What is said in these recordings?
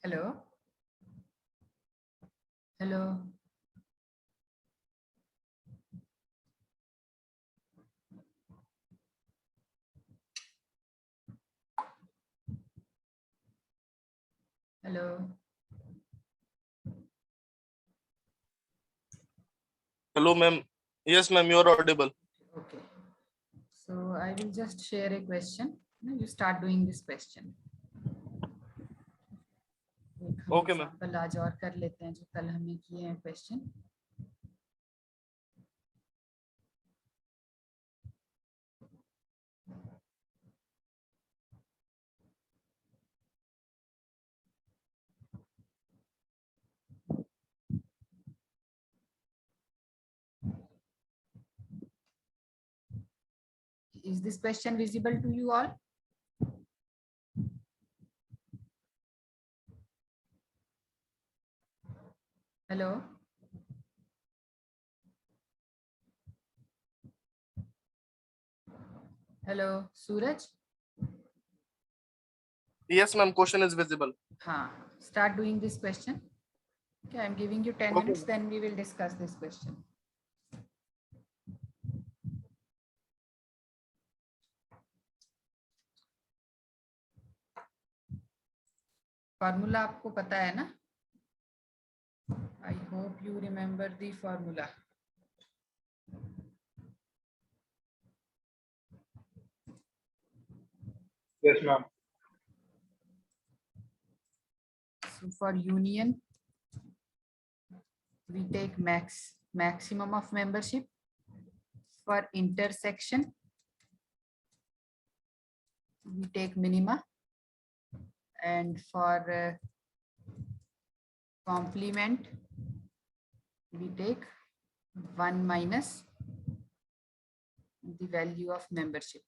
Hello hello. Hello. Hello, ma'am. Yes, ma'am, you are audible. Okay, so I will just share a question. You start doing this question. एक हम Okay, ma'am. Example आज और कर लेते हैं जो कल हमने किए हैं question. Is this question visible to you all? Hello hello Suraj. Yes, ma'am, question is visible. हाँ, start doing this question. Okay, I'm giving you 10 Okay, minutes, ma'am. then we will discuss this question. Formula आपको पता है ना? I hope you remember the formula. Yes, ma'am. So for union, we take maximum of membership. For intersection, we take minima, and for complement, we take 1 minus the value of membership.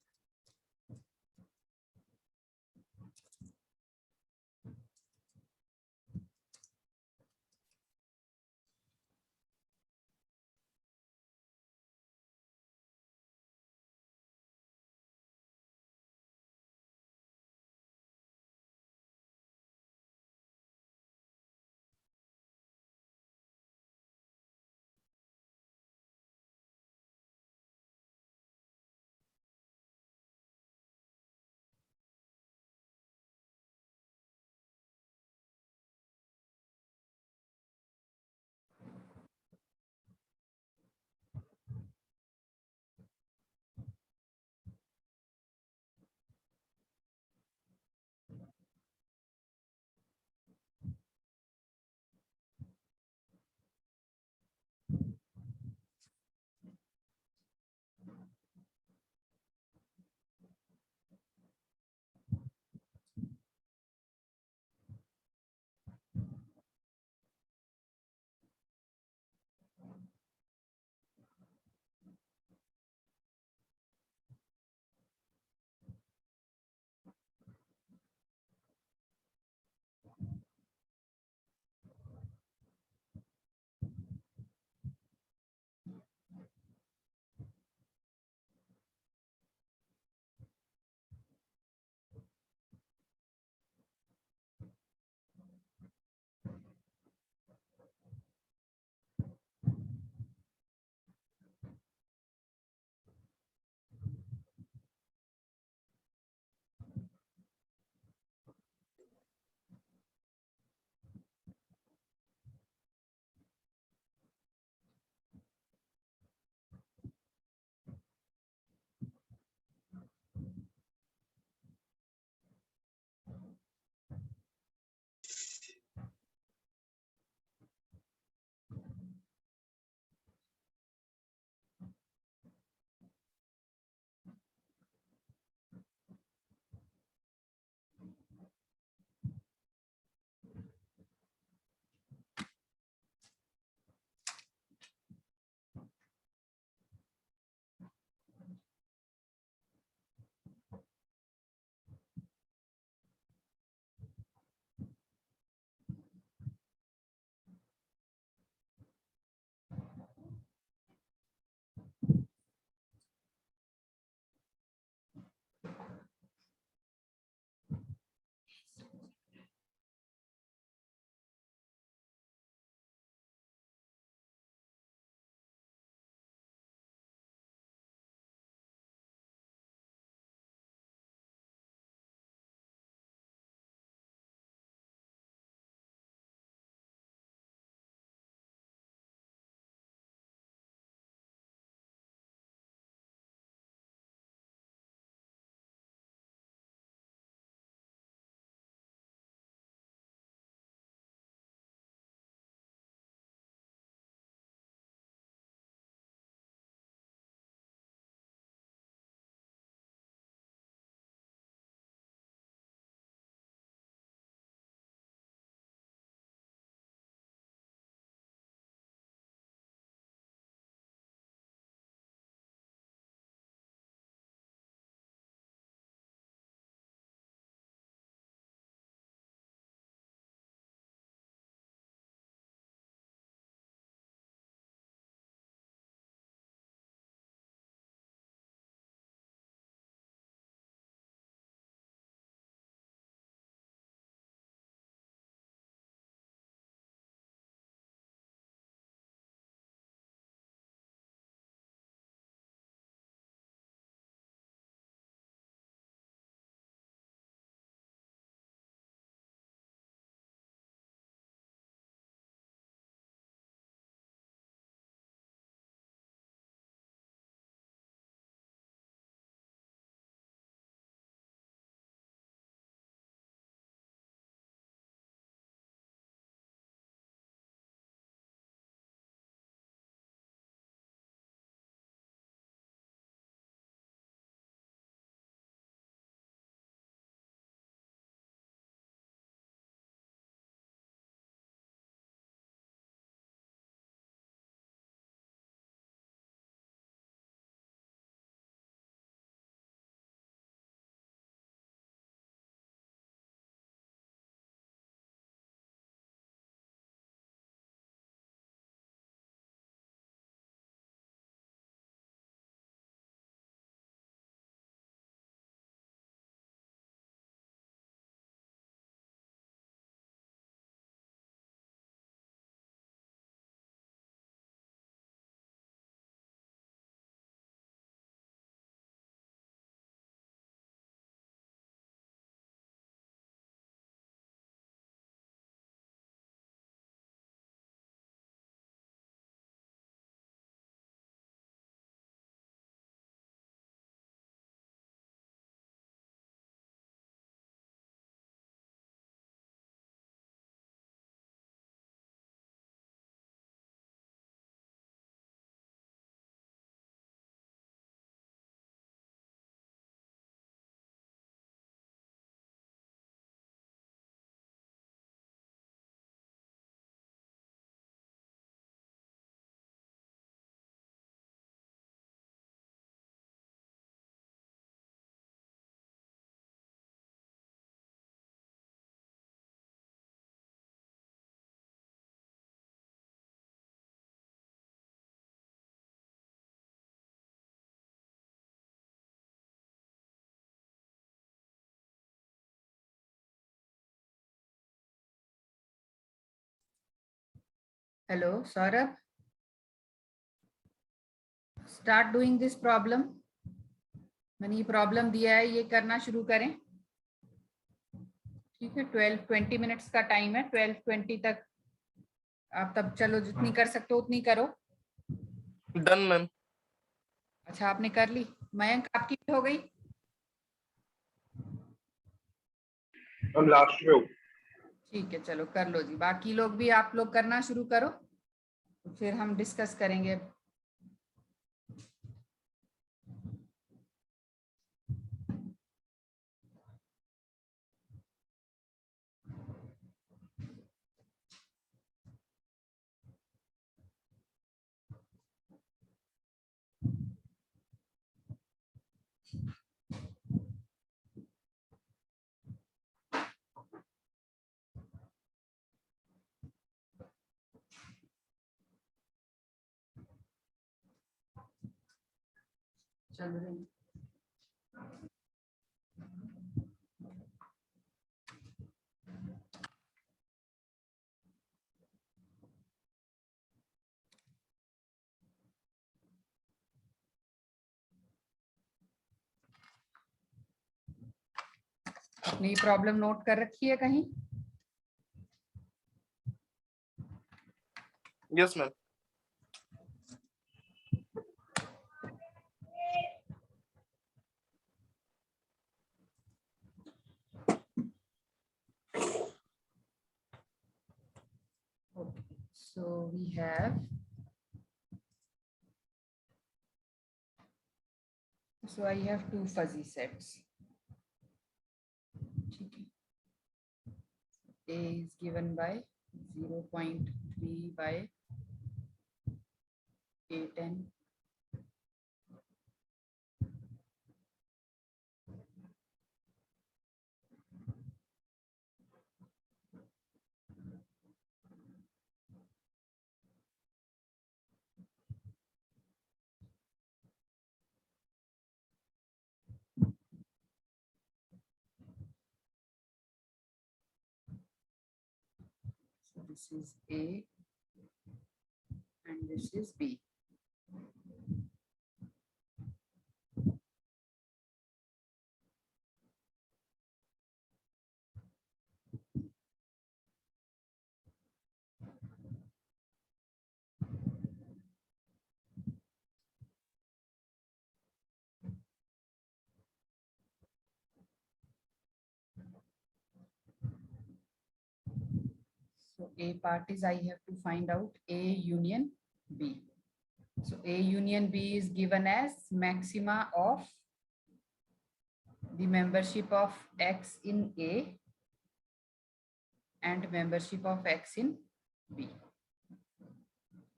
Hello Saurabh, start doing this problem. मैंने ये problem दिया है, ये करना शुरू करें। ठीक है, 12-20 मिनट्स का टाइम है, 12-20 तक आप तब चलो जितनी कर सकते हो उतनी करो। Done ma'am. अच्छा, आपने कर ली। मयंक, आपकी हो गई? हम लास्ट में हो। ठीक है, चलो कर लो जी। बाकी लोग भी, आप लोग करना शुरू करो, फिर हम डिस्कस करेंगे। चल रही अपनी प्रॉब्लम नोट कर रखी है कहीं? Yes ma'am. Okay, so we have, so I have two fuzzy sets. A is given by 0.3 by A10. So this is A and this is B. So A part is I have to find out A union B. So A union B is given as maxima of the membership of X in A and membership of X in B.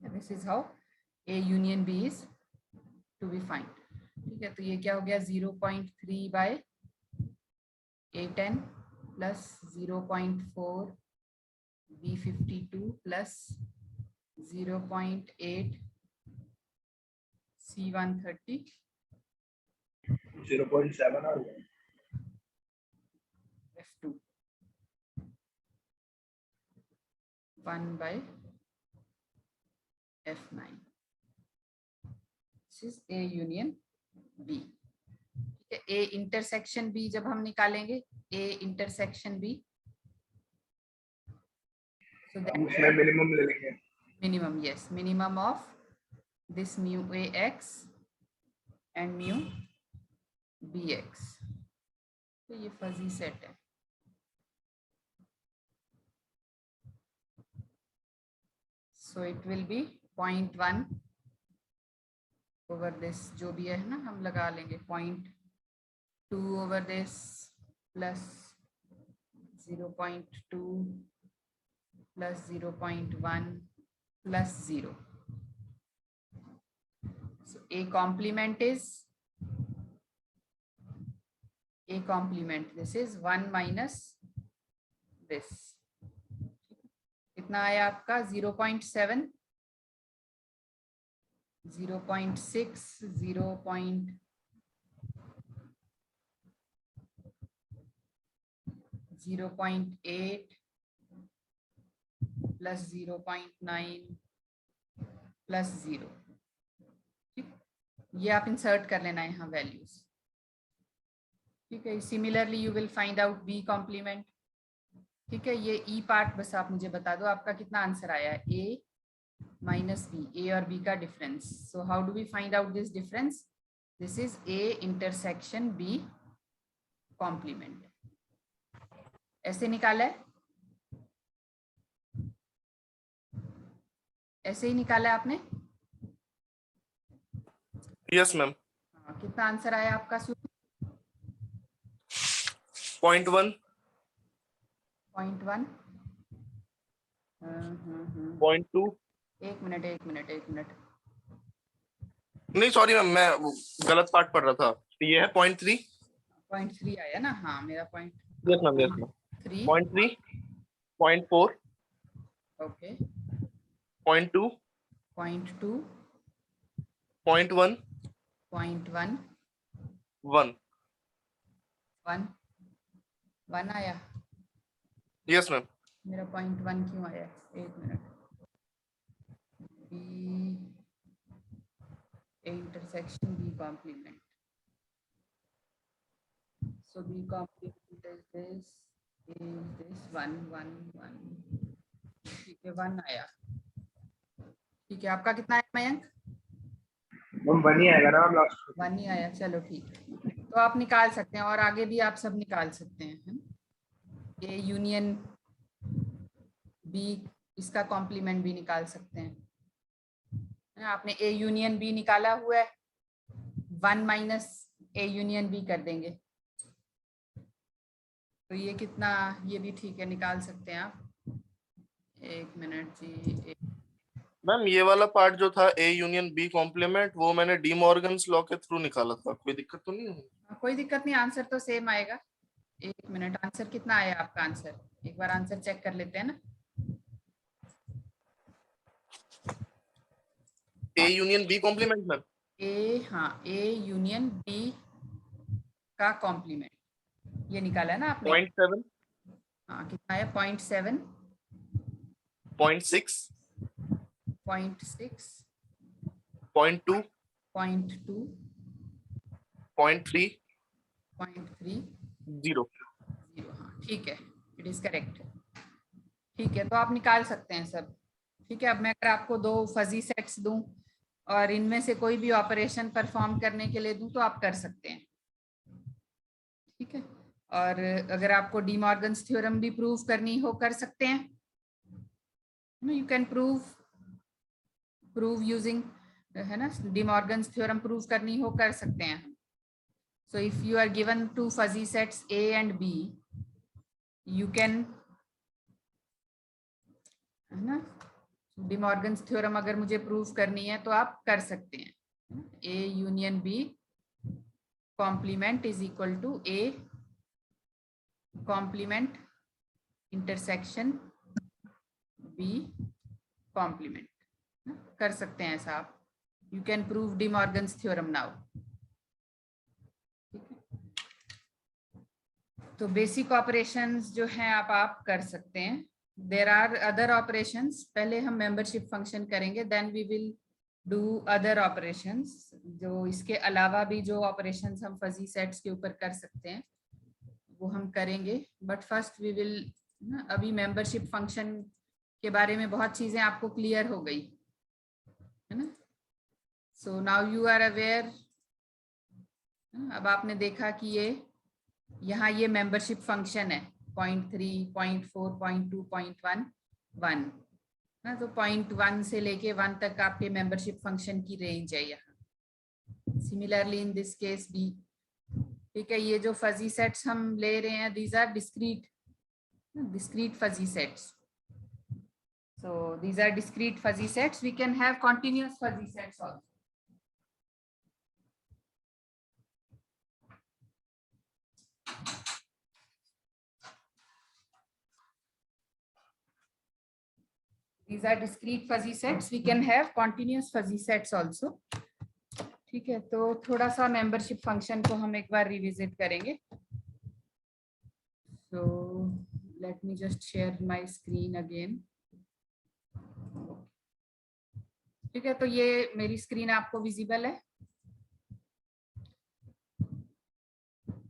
This is how A union B is to be find. ठीक है, तो ये क्या हो गया? 0.3 by A10 plus 0.4 B52 plus 0.8 C130 0.7 आ गया। F2 1 by F9. This is A union B. ठीक है, A intersection B जब हम निकालेंगे, A intersection B, so that उसमें मिनिमम ले लेंगे। minimum, yes, minimum of this mu AX and mu BX. तो ये फजी सेट है। So it will be 0.1 over this, जो भी है ना हम लगा लेंगे, 0.2 over this plus 0.2 plus 0.1 plus 0. So A complement is A complement. This is 1 minus this. कितना आया आपका? 0.7, 0.6, 0.8, प्लस 0.9 प्लस 0। ठीक, ये आप इंसर्ट कर लेना यहाँ वैल्यूज। ठीक है, similarly you will find out B complement. ठीक है, ये ई पार्ट बस आप मुझे बता दो आपका कितना आंसर आया है, ए माइनस बी, ए और बी का difference. So how do we find out this difference? This is A intersection B complement. ऐसे निकाला है, ऐसे ही निकाला है आपने? Yes ma'am. हाँ, कितना आंसर आया आपका? 0.1 0.1। 0.2 एक मिनट। नहीं सॉरी मैम, मैं वो गलत पार्ट पढ़ रहा था। ये है 0.3। 0.3 आया ना? हाँ, मेरा yes ma'am, yes ma'am. 3। 0.3, 0.4, okay, 0.2, 0.2, 0.1, 0.1, 1। 1 आया। Yes ma'am. मेरा 0.1 क्यों आया? एक minute. B intersection B complement. So B complement is this 1 1 1। ठीक है, 1 आया। ठीक है, आपका कितना आया मयंक? मैम 1 ही आएगा ना मैम लास्ट में? 1 ही आया, चलो ठीक है। तो आप निकाल सकते हैं और आगे भी आप सब निकाल सकते हैं, है ना? ए यूनियन बी, इसका कॉम्प्लीमेंट भी निकाल सकते हैं। आपने ए यूनियन बी निकाला हुआ है, 1 माइनस ए यूनियन बी कर देंगे, तो ये कितना, ये भी ठीक है, निकाल सकते हैं आप। एक मिनट जी। मैम ये वाला पार्ट जो था ए यूनियन बी कॉम्प्लीमेंट, वो मैंने डी मॉर्गन्स लॉ के थ्रू निकाला था। कोई दिक्कत तो नहीं है? कोई दिक्कत नहीं, आंसर तो सेम आएगा। एक मिनट, आंसर कितना आया आपका? आंसर एक बार आंसर चेक कर लेते हैं ना। A union B complement ma'am. हाँ, ए यूनियन बी का कॉम्प्लीमेंट ये निकाला है ना आपने? 0.7, हाँ, कितना है? 0.7, 0.6, 0.6, 0.2, 0.2, 0.3, 0.3, 0। 0। हाँ ठीक है, इट इज करेक्ट। ठीक है, तो आप निकाल सकते हैं सब। ठीक है, अब मैं अगर आपको 2 फजी सेट्स दूं और इनमें से कोई भी ऑपरेशन परफॉर्म करने के लिए दूं तो आप कर सकते हैं। ठीक है, और अगर आपको डी मॉर्गन्स थ्योरम भी प्रूव करनी हो कर सकते हैं। यू कैन प्रूव यूजिंग, है ना, डी मॉर्गन्स थ्योरम प्रूव करनी हो कर सकते हैं। So if you are given 2 fuzzy sets A and B, you can, है ना, डी मॉर्गन्स थ्योरम अगर मुझे प्रूव करनी है तो आप कर सकते हैं। A union B complement is equal to A complement intersection B complement. कर सकते हैं ऐसा आप। You can prove De Morgan's theorem now. तो बेसिक ऑपरेशंस जो हैं आप कर सकते हैं। देर आर अदर ऑपरेशंस, पहले हम मेंबरशिप फंक्शन करेंगे, then we will do other operations. जो इसके अलावा भी जो ऑपरेशंस हम फजी सेट्स के ऊपर कर सकते हैं वो हम करेंगे, बट फर्स्ट वी विल, अभी मेंबरशिप फंक्शन के बारे में बहुत चीजें आपको क्लियर हो गई है ना। So now you are aware. अब आपने देखा कि ये यहाँ ये मेंबरशिप फंक्शन है 0.3, 0.4, 0.2, 0.1, 1 ना, तो 0.1 से लेके 1 तक आपके मेंबरशिप फंक्शन की रेंज है यहाँ। सिमिलरली इन दिस केस भी, ठीक है, ये जो फजी सेट्स हम ले रहे हैं, these are discrete fuzzy sets. So these are discrete fuzzy sets. We can have continuous fuzzy sets also. These are discrete fuzzy sets. We can have continuous fuzzy sets also. ठीक है, तो थोड़ा सा membership function को हम एक बार revisit करेंगे। So let me just share my screen again. ठीक है, तो ये मेरी स्क्रीन आपको विजिबल है।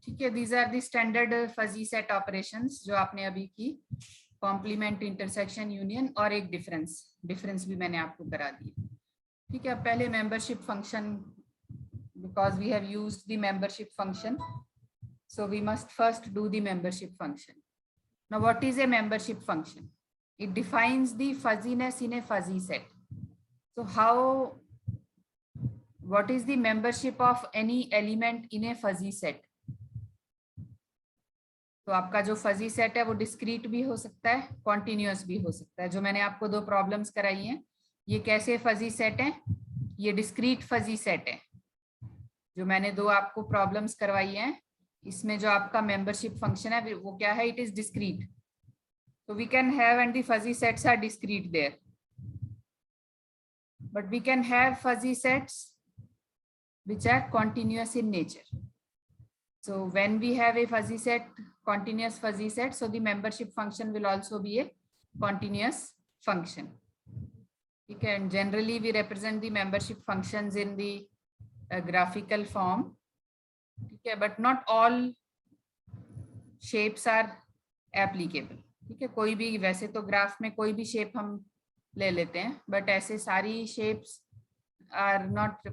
ठीक है, these are the standard fuzzy set operations जो आपने अभी की, कॉम्प्लीमेंट, इंटरसेक्शन, यूनियन और एक डिफरेंस भी मैंने आपको करा दी। ठीक है, पहले membership function, because we have used the membership function, so we must first do the membership function. Now what is a membership function? It defines the fuzziness in a fuzzy set. So what is the membership of any element in a fuzzy set? तो आपका जो fuzzy set है वो discrete भी हो सकता है, continuous भी हो सकता है। जो मैंने आपको दो प्रॉब्लम्स कराई हैं, ये कैसे फजी सेट है? ये डिस्क्रीट फजी सेट है। जो मैंने दो आपको प्रॉब्लम्स करवाई हैं, इसमें जो आपका मेंबरशिप फंक्शन है वो क्या है? It is discrete. तो we can have, and the fuzzy sets are discrete there, but we can have fuzzy sets which are continuous in nature. So when we have a fuzzy set, continuous fuzzy set, so the membership function will also be a continuous function. Okay, and generally we represent the membership functions in the graphical form. Okay, but not all shapes are applicable. ठीक है, कोई भी, वैसे तो graph में कोई भी shape हम ले लेते हैं, बट ऐसे सारी shapes are not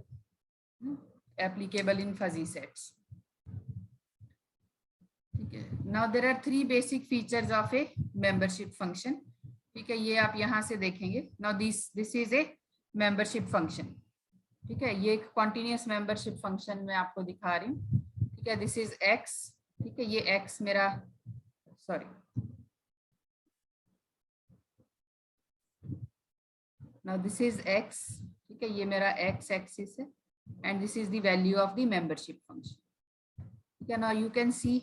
applicable in fuzzy sets. ठीक है, now there are three basic features of a membership function. ठीक है, ये आप यहाँ से देखेंगे. Now this is a membership function. ठीक है, ये एक continuous membership function मैं आपको दिखा रही हूँ. ठीक है, this is x. ठीक है, ये x मेरा, sorry. Now this is x. ठीक है, ये मेरा x axis है. And this is the value of the membership function. ठीक है, now you can see,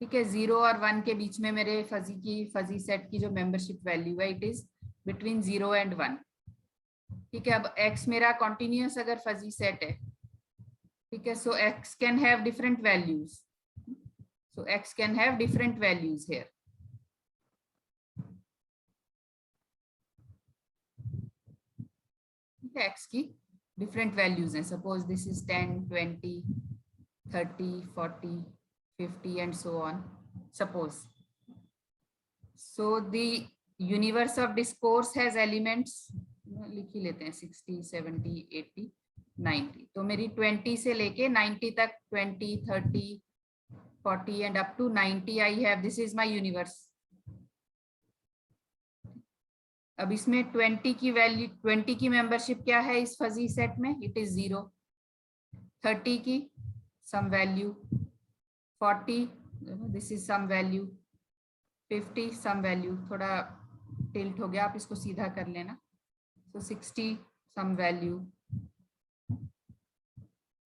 ठीक है, 0 और 1 के बीच में मेरे फजी सेट की जो मेंबरशिप वैल्यू है, इट इज बिटवीन 0 एंड 1. ठीक है, अब x मेरा कॉन्टिन्यूअस अगर फजी सेट है, ठीक है, so x can have different values. So x can have different values here. ठीक है, x की different values हैं. Suppose this is 10, 20, 30, 40, 50 and so on. Suppose. So the universe of discourse has elements, लिख ही लेते हैं, 60, 70, 80, 90. तो मेरी 20 से लेके 90 तक, 20, 30, 40 and up to 90 I have. This is my universe. अब इसमें 20 की वैल्यू, 20 की मेंबरशिप क्या है इस फजी सेट में? It is 0. 30 की some value, 40 this is some value, 50 some value, थोड़ा टिल्ट हो गया, आप इसको सीधा कर लेना. So 60 some value.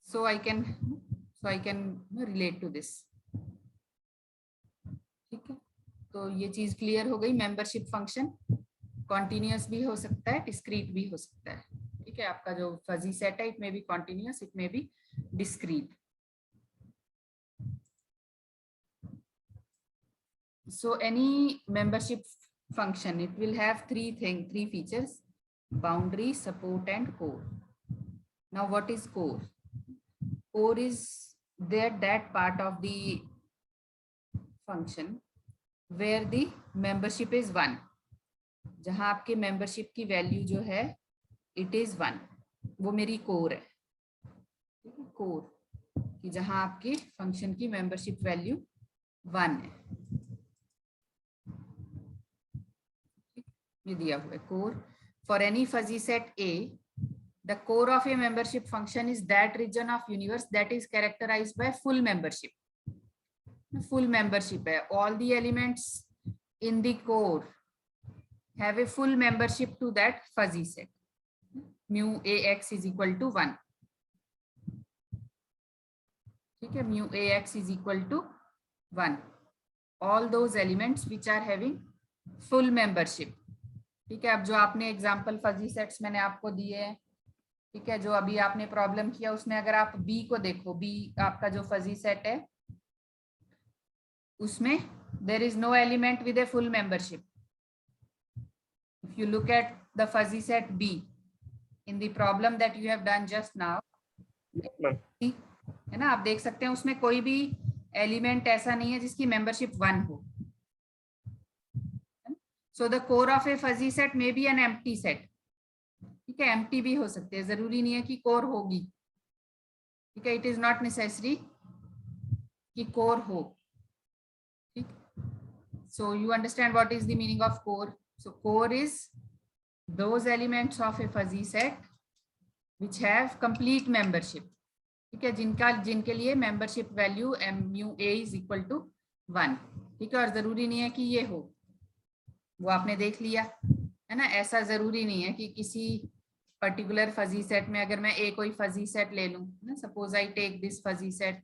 So I can relate to this. ठीक है, तो ये चीज क्लियर हो गई. मेंबरशिप फंक्शन कॉन्टिन्यूअस भी हो सकता है, डिस्क्रीट भी हो सकता है. ठीक है, आपका जो फजी सेट है, इट में भी कॉन्टिन्यूअस, इट में भी discrete. So any membership function, it will have three features: boundary, support and core. Now what is core? Core is that part of the function where the membership is 1. जहां आपके membership की value जो है it is 1, वो मेरी core है. Core कि जहां आपके फंक्शन की मेंबरशिप वैल्यू 1 है, ये दिया हुआ है core. For any fuzzy set A, the core of A membership function is that region of universe that is characterised by full membership. Full membership है, all the elements in the core have a full membership to that fuzzy set. Mu ax is equal to 1. ठीक है, mu ax is equal to 1. All those elements which are having full membership. ठीक है, अब जो आपने example fuzzy sets मैंने आपको दिए हैं, ठीक है, जो अभी आपने प्रॉब्लम किया उसमें अगर आप बी को देखो, बी आपका जो फजी सेट है उसमें there is no element with a full membership. If you look at the fuzzy set B, in the problem that you have done just now, है ना, आप देख सकते हैं उसमें कोई भी एलिमेंट ऐसा नहीं है जिसकी मेंबरशिप 1 हो. So the core of a fuzzy set may be an empty set. ठीक है, empty भी हो सकते हैं, जरूरी नहीं है कि core होगी. ठीक है, it is not necessary कि core हो. ठीक, so you understand what is the meaning of core. So core is those elements of a fuzzy set which have complete membership. ठीक है, जिनके लिए membership value MUA is equal to 1. ठीक है, और जरूरी नहीं है कि ये हो, वो आपने देख लिया है ना. ऐसा जरूरी नहीं है कि किसी पर्टिकुलर फजी सेट में अगर मैं एक कोई फजी सेट ले लूं ना, suppose I take this fuzzy set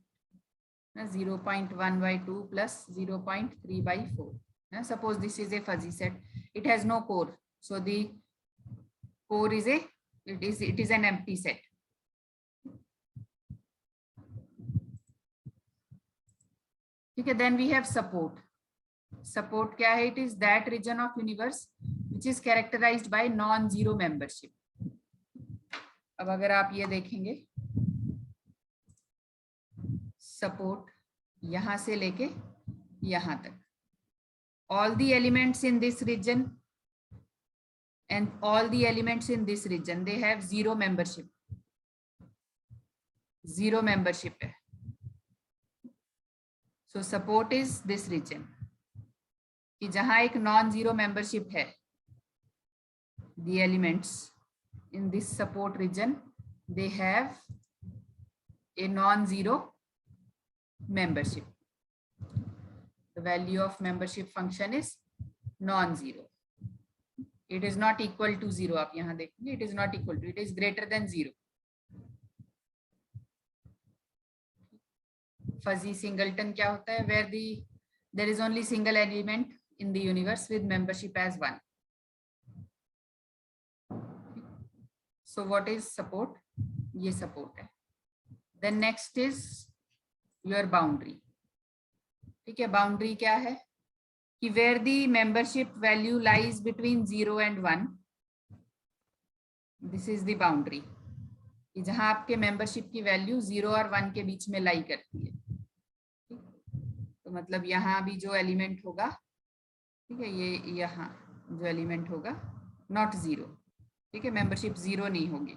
0.1/2 plus 0.3/4. Suppose this is a fuzzy set. It has no core, so the core is it is an empty set. Okay, then we have support. Support क्या है? It is that region of universe which is characterized by non-zero membership. अब अगर आप ये देखेंगे, support यहां से लेके यहां तक, all the elements in this region and all the elements in this region, they have zero membership. Zero membership है. So support is this region. कि जहां एक नॉन जीरो मेंबरशिप है, the elements in this support region, they have a non-zero membership. The value of membership function is non-zero. It is not equal to 0. आप यहां देखेंगे, it is not equal to, it is greater than 0. Fuzzy singleton क्या होता है? Where there is only single element in the universe with membership as 1. So what is support? ये support है. Then next is your boundary. ठीक है, boundary क्या है? कि where the membership value lies between 0 and 1, this is the boundary. कि जहां आपके membership की value 0 और 1 के बीच में lie करती है. तो मतलब यहाँ भी जो एलिमेंट होगा, ठीक है, ये यहाँ जो एलिमेंट होगा नॉट 0. ठीक है, मेंबरशिप 0 नहीं होगी.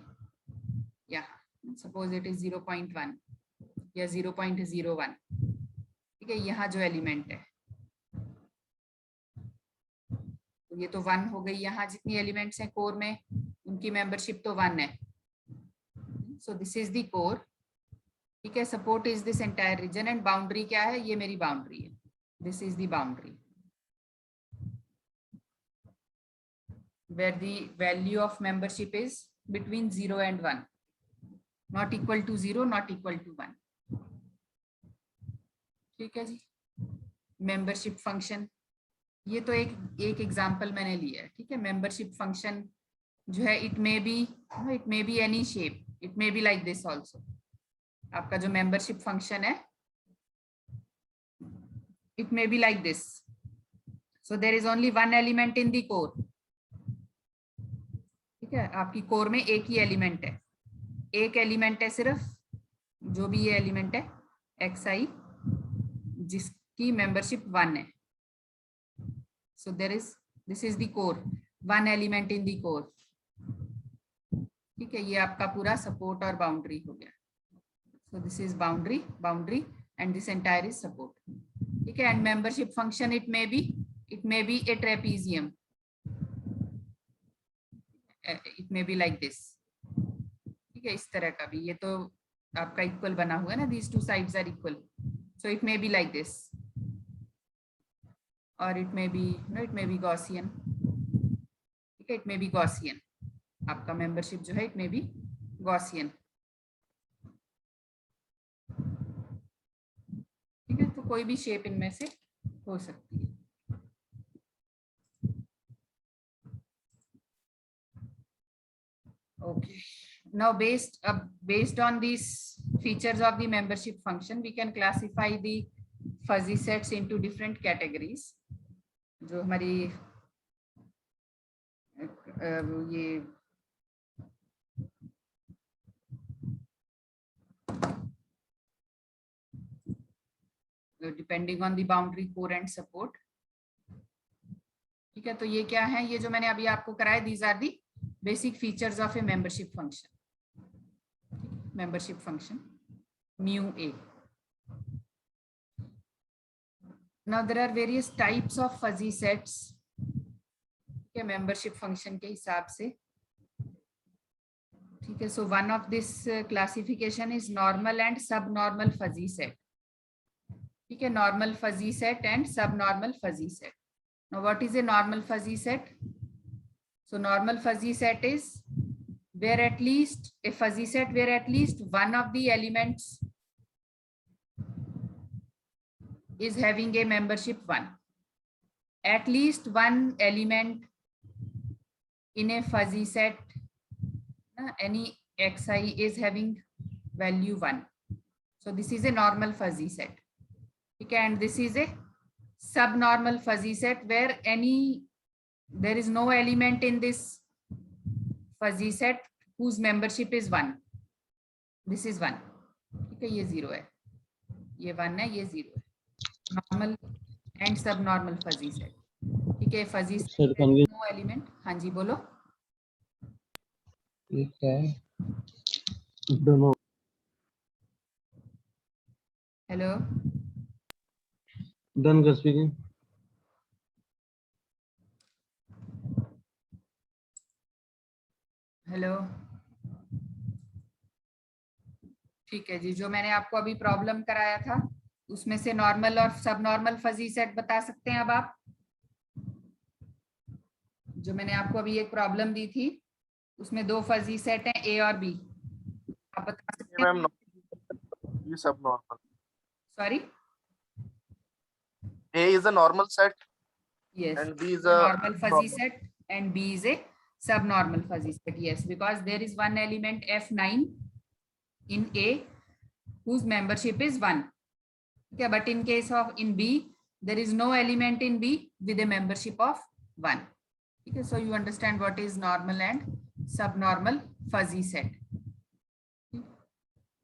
यहाँ सपोज इट इज 0.1 या 0.01. ठीक है, यहाँ जो एलिमेंट है तो ये तो 1 हो गई. यहाँ जितनी एलिमेंट्स हैं कोर में, उनकी मेंबरशिप तो 1 है. So this is the core. ठीक है, support is this entire reason and boundary क्या है? ये मेरी बाउंड्री है. This is the boundary where the value of membership is between 0 and 1, not equal to 0, not equal to 1. ठीक है जी. Membership function, ये तो एक एग्जांपल मैंने लिया है. ठीक है, मेंबरशिप फंक्शन जो है, it may be any shape, it may be like this also. आपका जो मेंबरशिप फंक्शन है, it may be like this. So there is only one element in the core. ठीक है, आपकी कोर में एक ही एलिमेंट है, एक एलिमेंट है सिर्फ, जो भी ये एलिमेंट है xi, जिसकी मेंबरशिप 1 है. So this is the core, one element in the core. ठीक है, ये आपका पूरा सपोर्ट और बाउंड्री हो गया. So this is boundary and this entire is support. ठीक है, and membership function it may B A trapezium. It may be like this. ठीक है, इस तरह का भी, ये तो आपका इक्वल बना हुआ है ना, these two sides are equal, so it may be like this, or it may be Gaussian. ठीक है, it may be Gaussian. आपका मेंबरशिप जो है, it may be Gaussian. ठीक है, तो कोई भी शेप इनमें से हो सकती है. Okay, now based on these features of the membership function, we can classify the fuzzy sets into different categories. जो हमारी ये depending on the boundary core and support. ठीक है, तो ये क्या है, ये जो मैंने अभी आपको कराया, these are the basic features of A membership function. Membership function mu a. Now there are various types of fuzzy sets के मेंबरशिप फंक्शन के हिसाब से। ठीक है, so one of this classification is normal and सब normal fuzzy set. ठीक है, normal fuzzy set and सब normal fuzzy set. Now what is a normal fuzzy set? So normal fuzzy set is where at least a fuzzy set where at least one of the elements is having a membership 1. At least one element in a fuzzy set, any xi is having value 1. So this is a normal fuzzy set. Okay, and this is a subnormal fuzzy set where there is no element in this fuzzy set whose membership is 1. This is 1. ठीक है, ये 0 है, ये 1 है, ये 0 है। Normal and सब normal fuzzy set. ठीक है, फजी सेट नो एलिमेंट। हाँ जी बोलो। ये क्या है? दोनों। हेलो, डन कर स्पीकिंग। हेलो, ठीक है जी, जो मैंने आपको अभी प्रॉब्लम कराया था उसमें से नॉर्मल और सब नॉर्मल फजी सेट बता सकते हैं अब आप? जो मैंने आपको अभी एक प्रॉब्लम दी थी उसमें 2 फजी सेट हैं, ए और बी, आप बता सकते हैं? ये सब normal. Sorry, A is a normal set yes, and B is a normal fuzzy set and B is a subnormal fuzzy set. Yes, because there is one element F9 in A whose membership is 1. Okay, but in case of in B, there is no element in B with a membership of 1. Okay, so you understand what is normal and subnormal fuzzy set.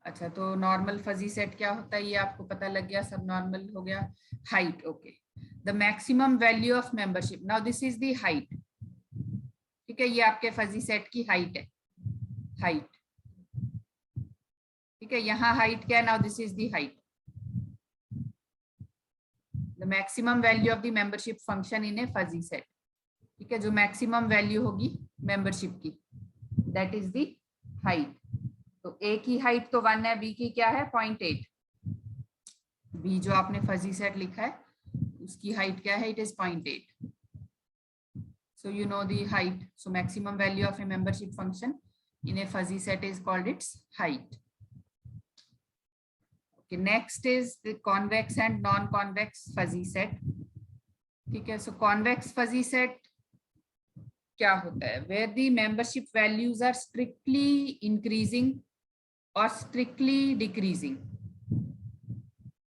अच्छा, तो normal fuzzy set क्या होता है ये आपको पता लग गया, सब नॉर्मल हो गया। Height, okay, the maximum value of membership. Now this is the height. ठीक है, ये आपके फजी सेट की हाइट है, हाइट। ठीक है, यहाँ हाइट क्या है? Now this is the height, the maximum value of the membership function in a fuzzy set. ठीक है, जो मैक्सिमम वैल्यू होगी मेंबरशिप की, दैट इज द हाइट। तो ए की हाइट तो 1 है, बी की क्या है? 0.8। बी जो आपने फजी सेट लिखा है उसकी हाइट क्या है? It is 0.8। So you know the height. So maximum value of A membership function in a fuzzy set is called its height. Okay, next is the convex and non convex fuzzy set. ठीक है, so convex fuzzy set क्या होता है? Where the membership values are strictly increasing or strictly decreasing,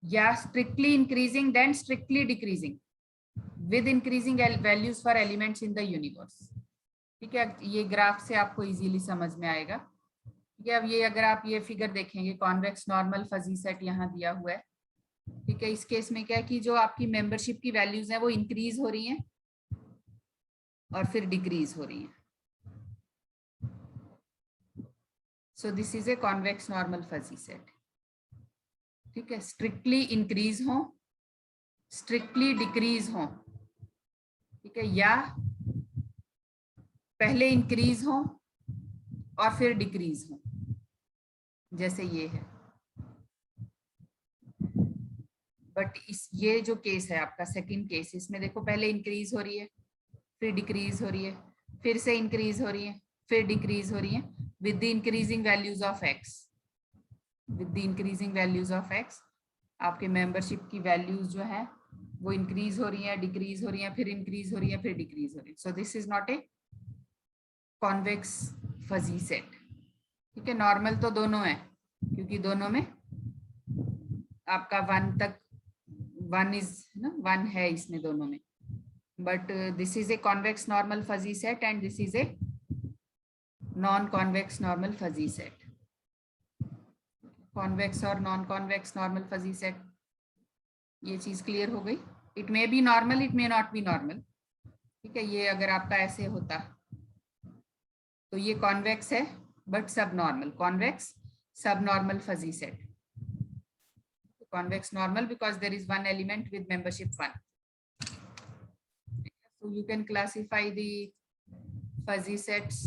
या strictly increasing then strictly decreasing with increasing values for elements in the universe. ठीक है, ये graph से आपको इजीली समझ में आएगा। ठीक है, अब ये अगर आप ये फिगर देखेंगे, कॉन्वेक्स नॉर्मल फजी सेट यहाँ दिया हुआ है। ठीक है, इस केस में क्या है कि जो आपकी मेंबरशिप की वैल्यूज है वो इंक्रीज हो रही हैं और फिर डिक्रीज हो रही हैं। So this is a convex normal fuzzy set. ठीक है, स्ट्रिक्टली इंक्रीज हो, स्ट्रिक्टली डिक्रीज हो। ठीक है, या पहले इंक्रीज हो और फिर डिक्रीज हो, जैसे ये है। बट ये जो केस है आपका सेकंड केस, इसमें देखो पहले इंक्रीज हो रही है, फिर डिक्रीज हो रही है, फिर से इंक्रीज हो रही है, फिर डिक्रीज हो रही है with the increasing values of x. With the increasing values of x, आपके मेंबरशिप की वैल्यूज जो है वो इंक्रीज हो रही है, डिक्रीज हो रही है, फिर इंक्रीज हो रही है, फिर डिक्रीज हो रही है। So this is not a convex fuzzy set. ठीक है, नॉर्मल तो दोनों है क्योंकि दोनों में आपका 1 तक 1 इज ना 1 है इसमें दोनों में। But this is a convex normal fuzzy set and this is A non-convex normal fuzzy set. Convex और non-convex normal fuzzy set ये चीज क्लियर हो गई. It may B normal, it may not be normal. ठीक है, ये अगर आपका ऐसे होता तो ये कॉन्वेक्स है बट सब नॉर्मल. कॉन्वेक्स सब normal fuzzy set. Convex normal because there is one element with membership 1. So you can classify the fuzzy sets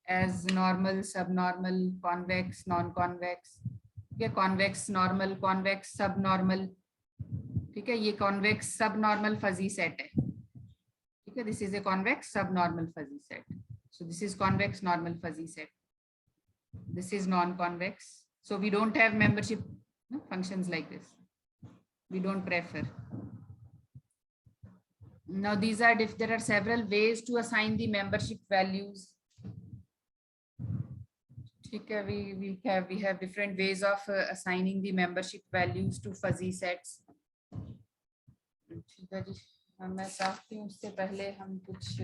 as normal, subnormal, convex, non-convex. ठीक है, convex, normal, convex, subnormal. ठीक है, ये convex subnormal fuzzy set है. ठीक है, this is a convex subnormal fuzzy set. So this is convex normal fuzzy set. This is non-convex. So we don't have membership functions like this. We don't prefer. Now these are if there are several ways to assign the membership values. Okay, we have different ways of assigning the membership values to fuzzy sets. ठीक है जी, मैं चाहती हूँ उससे पहले हम कुछ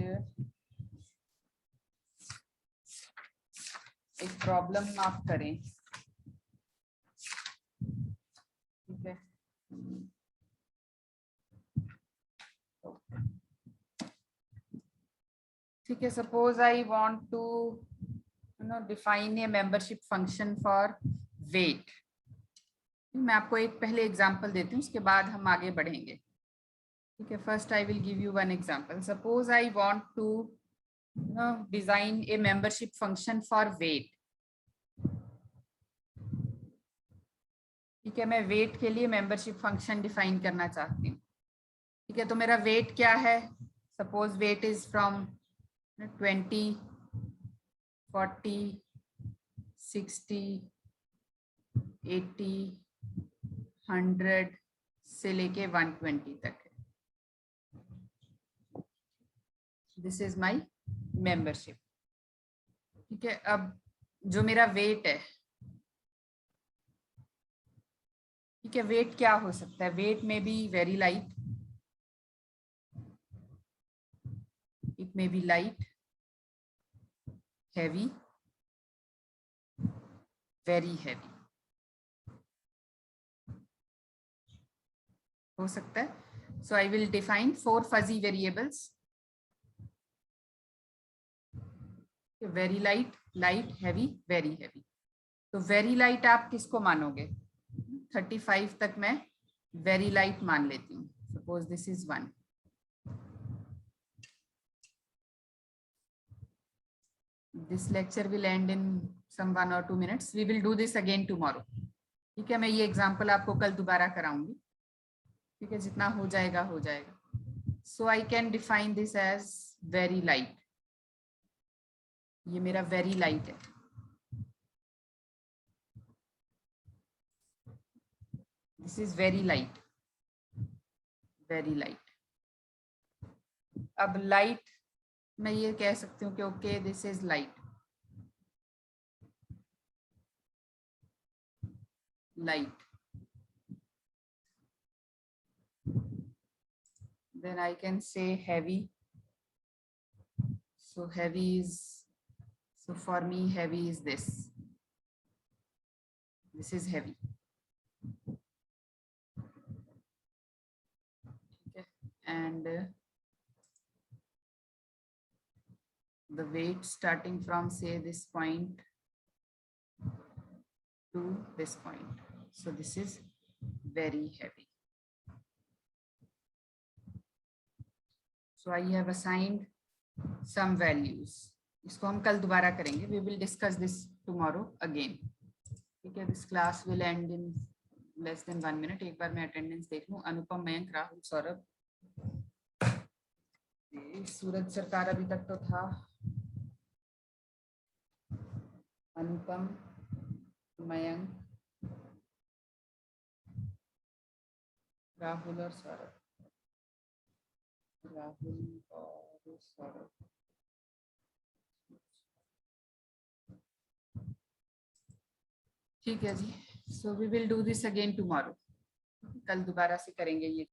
एक प्रॉब्लम आप करें. ठीक है, ठीक है. Suppose I want to define a membership function for weight. मैं आपको एक पहले एग्जांपल देती हूँ, उसके बाद हम आगे बढ़ेंगे. ठीक है, first I will give you one example. Suppose I want to design a membership function for weight. ठीक है, मैं वेट के लिए मेंबरशिप फंक्शन डिफाइन करना चाहती हूँ. ठीक है, तो मेरा वेट क्या है? सपोज वेट इज फ्रॉम 20, 40, 60, 80, 100 से लेके 120 तक है. This is my membership. ठीक है, अब जो मेरा वेट है, ठीक है, वेट क्या हो सकता है? वेट में be very light, it may B light, heavy, very heavy हो सकता है. So I will define 4 fuzzy variables. Very light, light, heavy, very heavy. तो very light आप किसको मानोगे? 35 तक मैं very light मान लेती हूँ. Suppose this is 1. This lecture will end in some 1 or 2 minutes. We will do this again tomorrow. ठीक है, मैं ये एग्जाम्पल आपको कल दोबारा कराऊंगी. ठीक है, जितना हो जाएगा हो जाएगा. So I can define this as very light. ये मेरा very light है. This is very light, very light. अब light मैं ये कह सकती हूँ कि okay this is light. Light then I can say heavy. So heavy is, so for me heavy is this. This is heavy. Okay, and the weight starting from say this point to this point. So this is very heavy. So I have assigned some values. इसको हम कल दोबारा करेंगे. We will discuss this tomorrow again. ठीक है, this class will end in less than 1 minute. एक बार मैं attendance देख लूं. अनुपम, मयंक, राहुल, सौरभ, सूरज सरकार अभी तक तो था. अनुपम, मयंक, राहुल और सौरभ. राहुल और सौरभ. ठीक है जी. So we will do this again tomorrow. कल दोबारा से करेंगे ये.